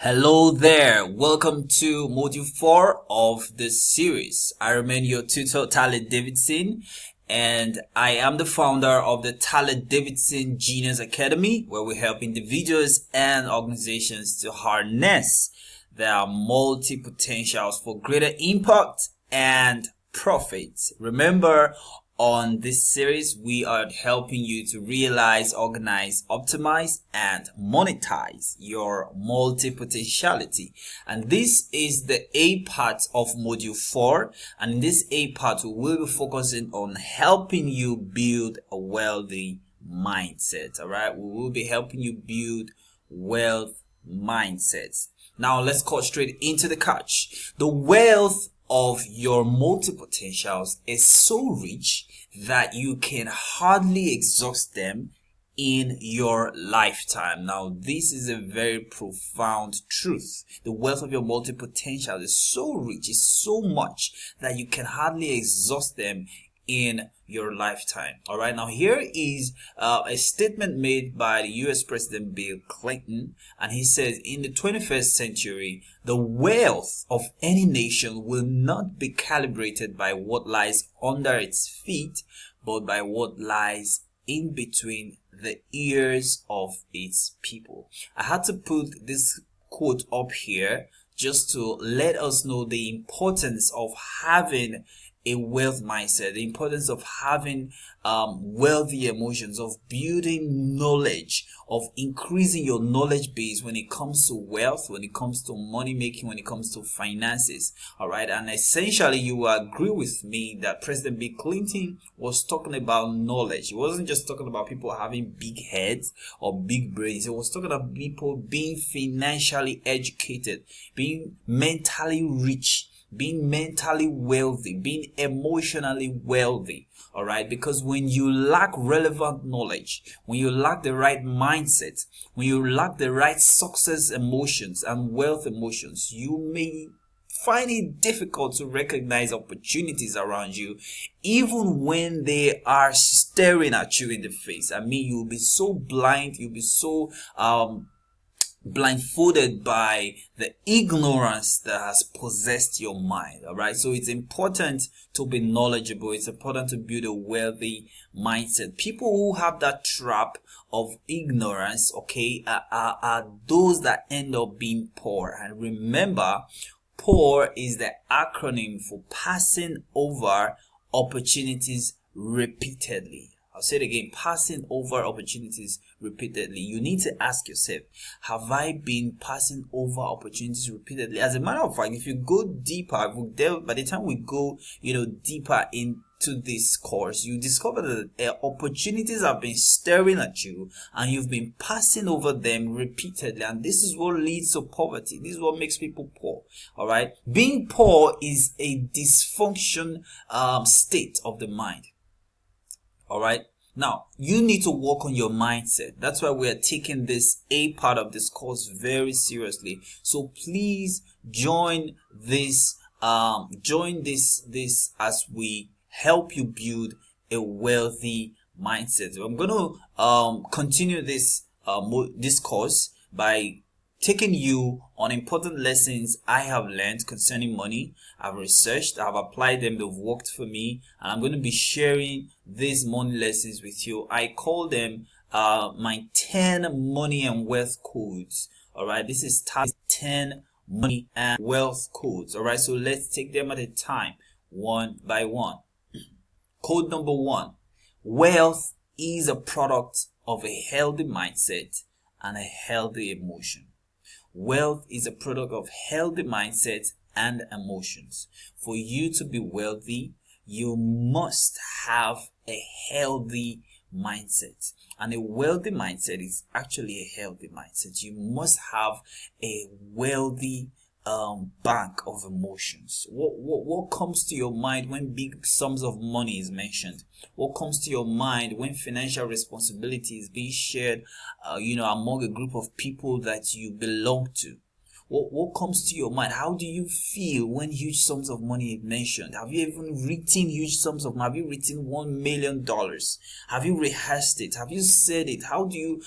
Hello there, welcome to module 4 of this series. I remain your tutor Talle Davidson, and I am the founder of the Talle Davidson Genius Academy, where we help individuals and organizations to harness their multi-potentials for greater impact and profit. Remember, on this series, we are helping you to realize, organize, optimize, and monetize your multi-potentiality. And this is the A part of module 4. And in this A part, we will be focusing on helping you build a wealthy mindset. All right, we will be helping you build wealth mindsets. Now, let's cut straight into the catch. The wealth of your multi-potentials is so rich that you can hardly exhaust them in your lifetime. Now, this is a very profound truth. The wealth of your multi-potential is so rich, is so much that you can hardly exhaust them in your lifetime. All right, now here is a statement made by the US President Bill Clinton, and he says, in the 21st century, the wealth of any nation will not be calibrated by what lies under its feet, but by what lies in between the ears of its people. I had to put this quote up here just to let us know the importance of having a wealth mindset, the importance of having wealthy emotions, of building knowledge, of increasing your knowledge base when it comes to wealth, when it comes to money making, when it comes to finances. All right, and essentially you will agree with me that President Bill Clinton was talking about knowledge. He wasn't just talking about people having big heads or big brains. He was talking about people being financially educated, being mentally rich, being mentally wealthy, being emotionally wealthy. All right, because when you lack relevant knowledge, when you lack the right mindset, when you lack the right success emotions and wealth emotions, you may find it difficult to recognize opportunities around you, even when they are staring at you in the face. I mean, you'll be so blind, you'll be so blindfolded by the ignorance that has possessed your mind. All right, so it's important to be knowledgeable. It's important to build a wealthy mindset. People who have that trap of ignorance, okay, are those that end up being poor. And remember, poor is the acronym for passing over opportunities repeatedly. I'll say it again, passing over opportunities repeatedly. You need to ask yourself, have I been passing over opportunities repeatedly? As a matter of fact, if you go deeper, by the time we go, deeper into this course, you discover that opportunities have been staring at you and you've been passing over them repeatedly. And this is what leads to poverty. This is what makes people poor. All right. Being poor is a dysfunction state of the mind. All right. Now, you need to work on your mindset. That's why we are taking this A part of this course very seriously. So please join this as we help you build a wealthy mindset. So I'm going to continue this course by taking you on important lessons I have learned concerning money. I've researched, I've applied them, they've worked for me, and I'm going to be sharing these money lessons with you. I call them my 10 money and wealth codes. All right, this is 10 money and wealth codes. All right, so let's take them at a time, one by one. Code number 1: wealth is a product of a healthy mindset and a healthy emotion. Wealth is a product of healthy mindset and emotions. For you to be wealthy, you must have a healthy mindset. And a wealthy mindset is actually a healthy mindset. You must have a wealthy bank of emotions. What comes to your mind when big sums of money is mentioned? What comes to your mind when financial responsibility is being shared among a group of people that you belong to? What comes to your mind? How do you feel when huge sums of money is mentioned? Have you even written huge sums of money? Have you written $1 million? Have you rehearsed it? Have you said it? How do you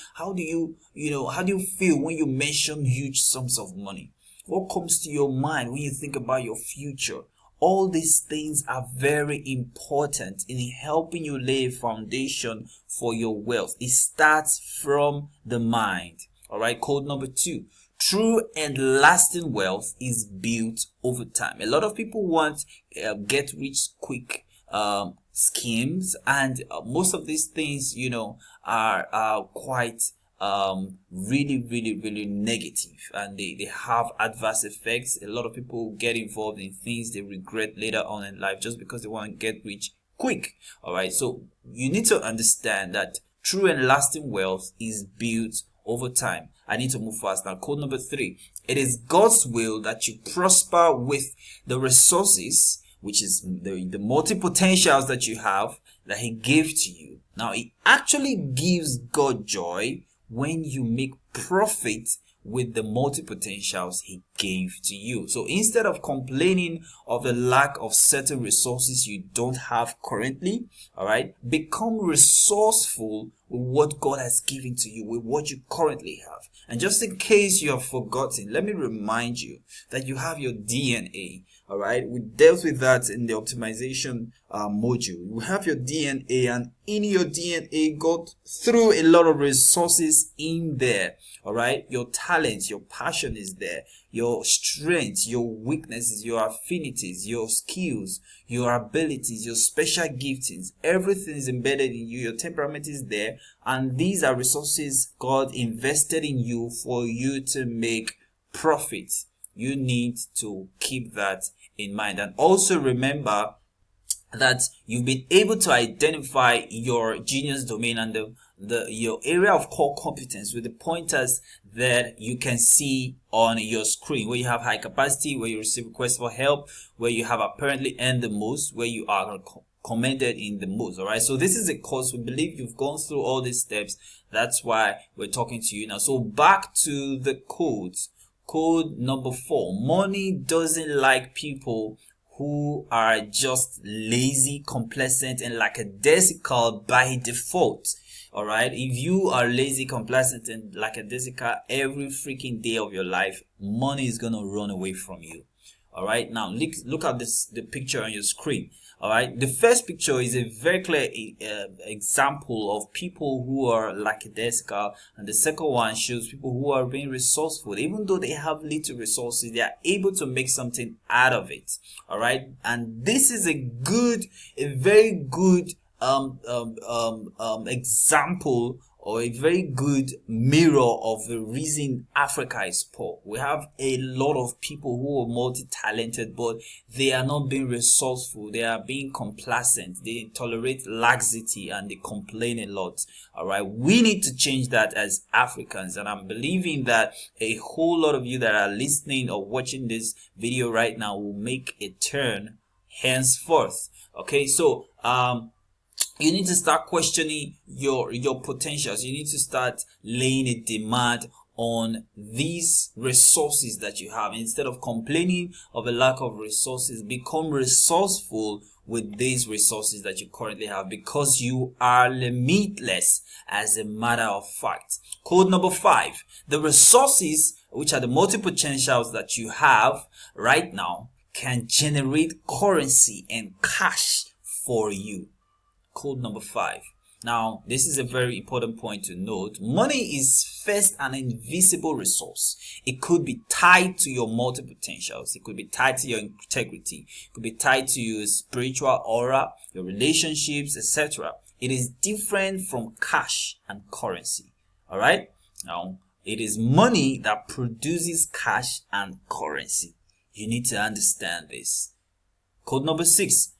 feel when you mention huge sums of money? What comes to your mind when you think about your future? All these things are very important in helping you lay a foundation for your wealth. It starts from the mind. All right. Code number 2. True and lasting wealth is built over time. A lot of people want get rich quick schemes, and most of these things, are quite really negative, and they have adverse effects. A lot of people get involved in things they regret later on in life just because they want to get rich quick. All right, so you need to understand that true and lasting wealth is built over time. I need to move fast now. Code number 3. It is God's will that you prosper with the resources, which is the multi-potentials that you have, that He gave to you. Now, it actually gives God joy when you make profit with the multi-potentials He gave to you. So instead of complaining of the lack of certain resources you don't have currently, all right, become resourceful with what God has given to you, with what you currently have. And just in case you have forgotten, let me remind you that you have your DNA. All right, we dealt with that in the optimization module. You have your DNA, and in your DNA, God threw a lot of resources in there. All right, your talents, your passion is there, your strengths, your weaknesses, your affinities, your skills, your abilities, your special giftings. Everything is embedded in you. Your temperament is there, and these are resources God invested in you for you to make profit. You need to keep that in mind, and also remember that you've been able to identify your genius domain and your area of core competence with the pointers that you can see on your screen, where you have high capacity, where you receive requests for help, where you have apparently earned the most, where you are commended in the most. All right, so this is a course. We believe you've gone through all these steps. That's why we're talking to you now. So back to the codes. Code number 4. Money doesn't like people who are just lazy, complacent, and lackadaisical by default. All right, if you are lazy, complacent, and lackadaisical every freaking day of your life, money is gonna run away from you. All right, now look at the picture on your screen. All right, the first picture is a very clear example of people who are lackadaisical, and the second one shows people who are being resourceful. Even though they have little resources, they are able to make something out of it. All right, and this is a very good example, or a very good mirror of the reason Africa is poor. We have a lot of people who are multi-talented, but they are not being resourceful. They are being complacent. They tolerate laxity and they complain a lot. All right, we need to change that as Africans, and I'm believing that a whole lot of you that are listening or watching this video right now will make a turn henceforth. Okay, so you need to start questioning your potentials. You need to start laying a demand on these resources that you have. Instead of complaining of a lack of resources, become resourceful with these resources that you currently have, because you are limitless as a matter of fact. Code number 5. The resources, which are the multiple potentials that you have right now, can generate currency and cash for you. Code number 5. Now, this is a very important point to note. Money is first an invisible resource. It could be tied to your multiple potentials. It could be tied to your integrity. It could be tied to your spiritual aura, your relationships, etc. It is different from cash and currency. All right? Now, it is money that produces cash and currency. You need to understand this. Code number 6.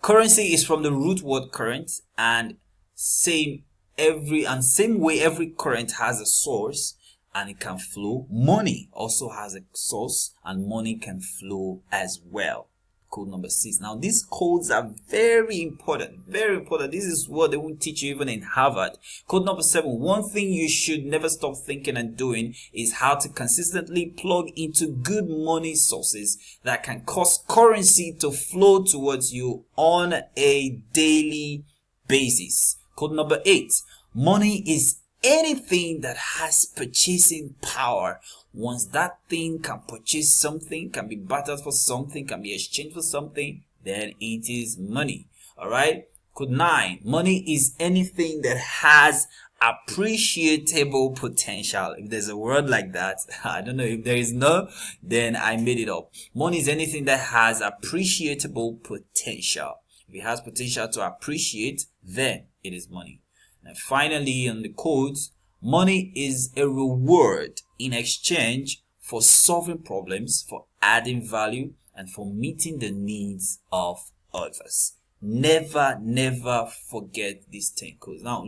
Currency is from the root word current, and same way every current has a source and it can flow. Money also has a source and money can flow as well. code number 6. Now these codes are very important, very important. This is what they won't teach you even in Harvard. Code number 7, one thing you should never stop thinking and doing is how to consistently plug into good money sources that can cause currency to flow towards you on a daily basis. Code number 8, money is anything that has purchasing power. Once that thing can purchase something, can be bartered for something, can be exchanged for something, then it is money. All right. Code 9, money is anything that has appreciable potential. If there's a word like that, I don't know. If there is no, then I made it up. Money is anything that has appreciable potential. If it has potential to appreciate, then it is money. And finally, on the codes, money is a reward in exchange for solving problems, for adding value, and for meeting the needs of others. Never forget these 10 codes. Now,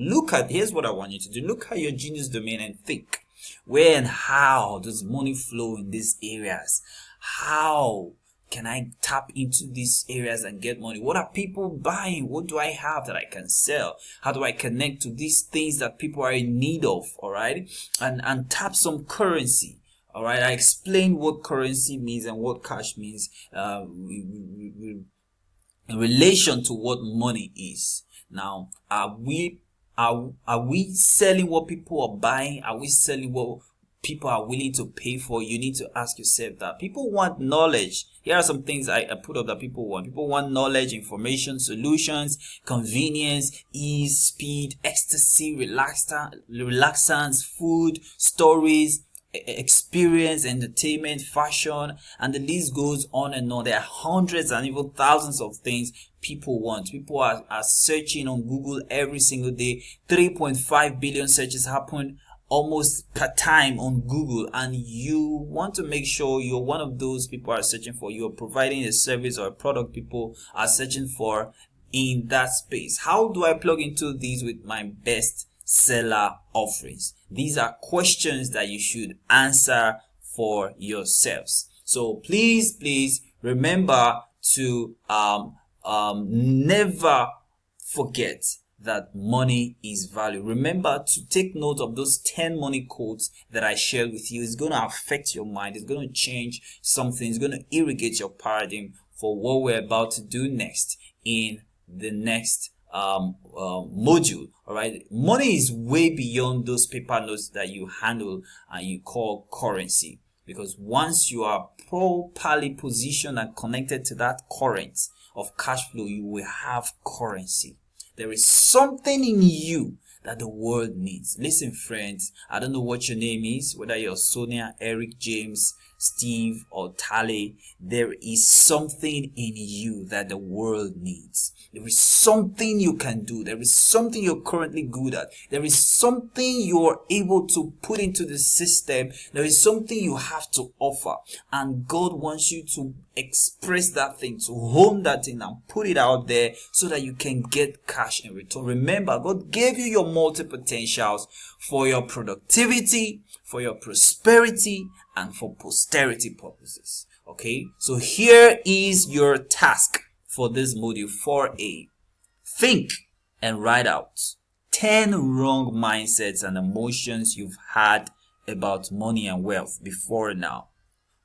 here's what I want you to do. Look at your genius domain and think. Where and how does money flow in these areas? How can I tap into these areas and get money? What are people buying? What do I have that I can sell? How do I connect to these things that people are in need of? All right. And tap some currency. All right. I explained what currency means and what cash means in relation to what money is. Now, are we selling what people are buying? Are we selling what people are willing to pay for? You need to ask yourself that. People want knowledge. Here are some things I put up that people want. People want knowledge, information, solutions, convenience, ease, speed, ecstasy, relaxants, food, stories, experience, entertainment, fashion, and the list goes on and on. There are hundreds and even thousands of things people want. People are searching on Google every single day. 3.5 billion searches happen almost per time on Google, and you want to make sure you're one of those people are searching for. You're providing a service or a product people are searching for in that space. How do I plug into these with my best seller offerings? These are questions that you should answer for yourselves. So please remember to never forget that money is value. Remember to take note of those 10 money codes that I shared with you. It's going to affect your mind. It's going to change something. It's going to irrigate your paradigm for what we're about to do next in the next module. All right. Money is way beyond those paper notes that you handle and you call currency, because once you are properly positioned and connected to that current of cash flow, you will have currency. There is something in you that the world needs. Listen, friends, I don't know what your name is, whether you're Sonia, Eric, James, Steve, or Talle. There is something in you that the world needs. There is something you can do. There is something you're currently good at. There is something you're able to put into the system. There is something you have to offer. And God wants you to express that thing, to hone that thing and put it out there so that you can get cash in return. Remember, God gave you your multi-potentials for your productivity, for your prosperity, and for posterity purposes. Okay, so here is your task for this module 4A. Think and write out 10 wrong mindsets and emotions you've had about money and wealth before now.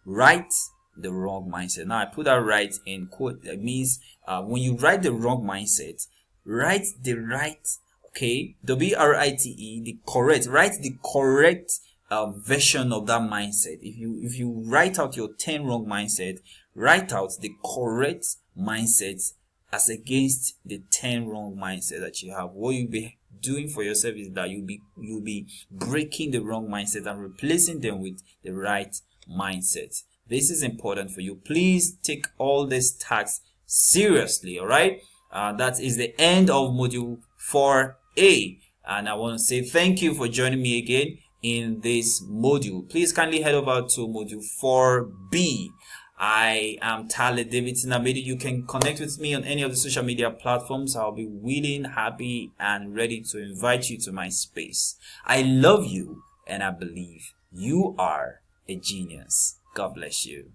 Write the wrong mindset. Now I put that right in quote. That means when you write the wrong mindset, write the right, okay, WRITE, the correct, write the correct version of that mindset. If you write out your 10 wrong mindset, write out the correct mindset as against the 10 wrong mindset that you have. What you'll be doing for yourself is that you'll be breaking the wrong mindset and replacing them with the right mindset. This is important for you. Please take all these tasks seriously. All right. That is the end of module 4A, and I want to say thank you for joining me again in this module. Please kindly head over to module 4B. I am Talle Davidson. I made it. You can connect with me on any of the social media platforms. I'll be willing, happy, and ready to invite you to my space. I love you, and I believe you are a genius. God bless you.